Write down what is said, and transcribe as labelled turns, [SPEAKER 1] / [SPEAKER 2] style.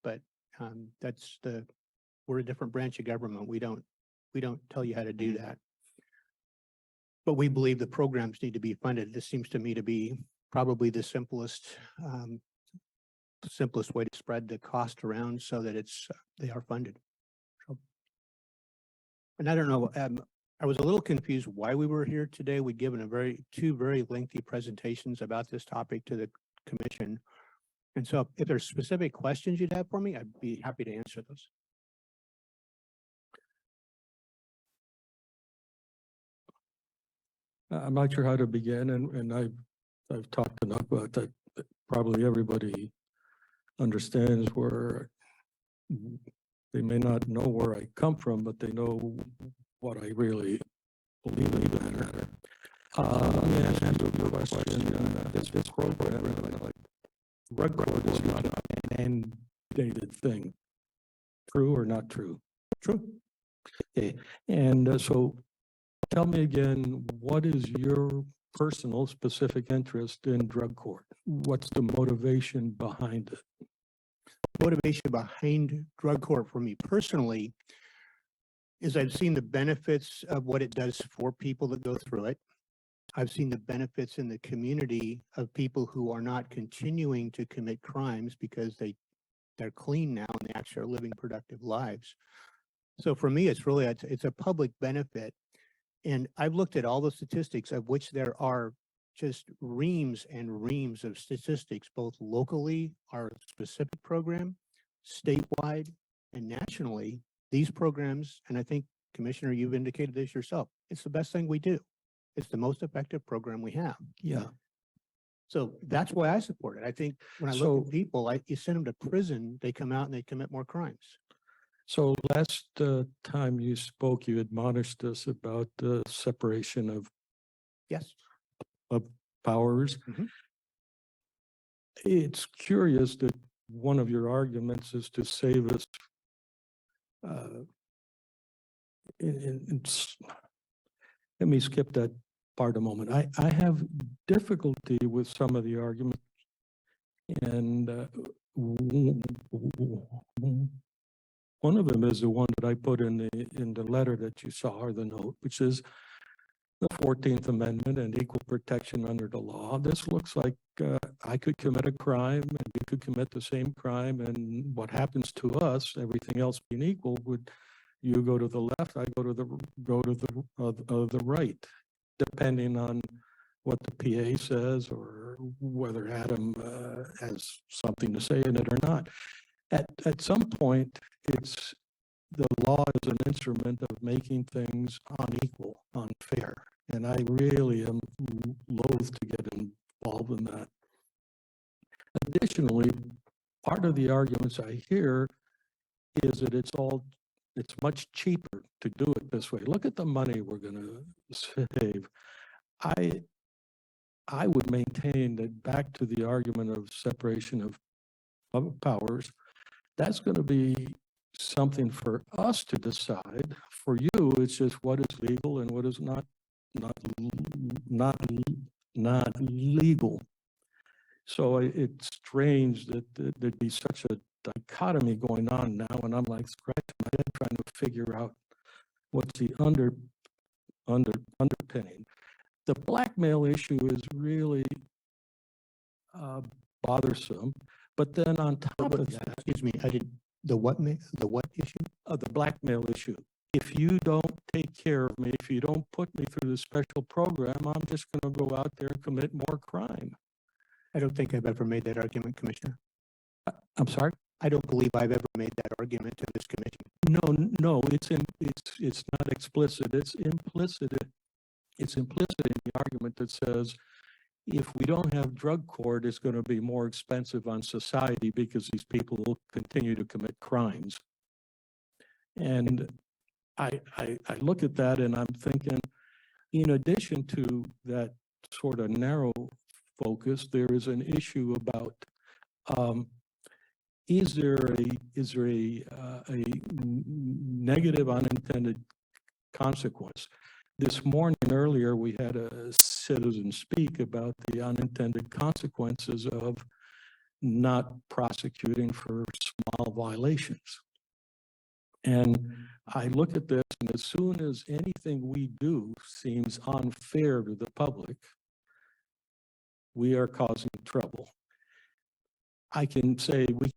[SPEAKER 1] but we're a different branch of government. We don't tell you how to do that. But we believe the programs need to be funded. This seems to me to be probably the simplest way to spread the cost around so that they are funded. So, and I don't know, I was a little confused why we were here today. We'd given two very lengthy presentations about this topic to the commission. And so if there's specific questions you'd have for me, I'd be happy to answer those.
[SPEAKER 2] I'm not sure how to begin, and I've talked enough about that. Probably everybody understands where they may not know where I come from, but they know what I really believe in the matter. Let me answer your question. This program, like drug court, is not an mandated thing. True or not true? True. Okay, and so. Tell me again, what is your personal specific interest in drug court? What's the motivation behind it?
[SPEAKER 1] Motivation behind drug court for me personally is I've seen the benefits of what it does for people that go through it. I've seen the benefits in the community of people who are not continuing to commit crimes because they're clean now and they actually are living productive lives. So for me, it's a public benefit. And I've looked at all the statistics, of which there are just reams and reams of statistics, both locally, our specific program, statewide, and nationally. These programs, and I think, Commissioner, you've indicated this yourself, it's the best thing we do. It's the most effective program we have.
[SPEAKER 2] Yeah.
[SPEAKER 1] So that's why I support it. I think when I look at people, you send them to prison, they come out and they commit more crimes.
[SPEAKER 2] So last time you spoke, you admonished us about the separation of powers. Mm-hmm. It's curious that one of your arguments is to save us. Let me skip that part a moment. I have difficulty with some of the arguments, and one of them is the one that I put in the letter that you saw, or the note, which is the 14th Amendment and equal protection under the law. This looks like I could commit a crime and you could commit the same crime, and what happens to us, everything else being equal, would you go to the left, I go to the right, depending on what the PA says or whether Adam has something to say in it or not. At some point, the law is an instrument of making things unequal, unfair, and I really am loath to get involved in that. Additionally, part of the arguments I hear is that it's much cheaper to do it this way. Look at the money we're going to save. I would maintain that, back to the argument of separation of powers, that's going to be something for us to decide. For you, it's just what is legal and what is not legal. So it's strange that there'd be such a dichotomy going on now, and I'm like scratching my head trying to figure out what's the underpinning. The blackmail issue is really bothersome. But then on top of that,
[SPEAKER 1] excuse me, the what issue?
[SPEAKER 2] The blackmail issue. If you don't take care of me, if you don't put me through the special program, I'm just going to go out there and commit more crime.
[SPEAKER 1] I don't think I've ever made that argument, Commissioner.
[SPEAKER 2] I'm sorry?
[SPEAKER 1] I don't believe I've ever made that argument to this commission.
[SPEAKER 2] No, it's not explicit. It's implicit. It's implicit in the argument that says, if we don't have drug court, it's going to be more expensive on society because these people will continue to commit crimes. And I look at that and I'm thinking, in addition to that sort of narrow focus, there is an issue about is there a negative unintended consequence? This morning earlier, we had a citizen speak about the unintended consequences of not prosecuting for small violations. And I look at this, and as soon as anything we do seems unfair to the public, we are causing trouble. I can say we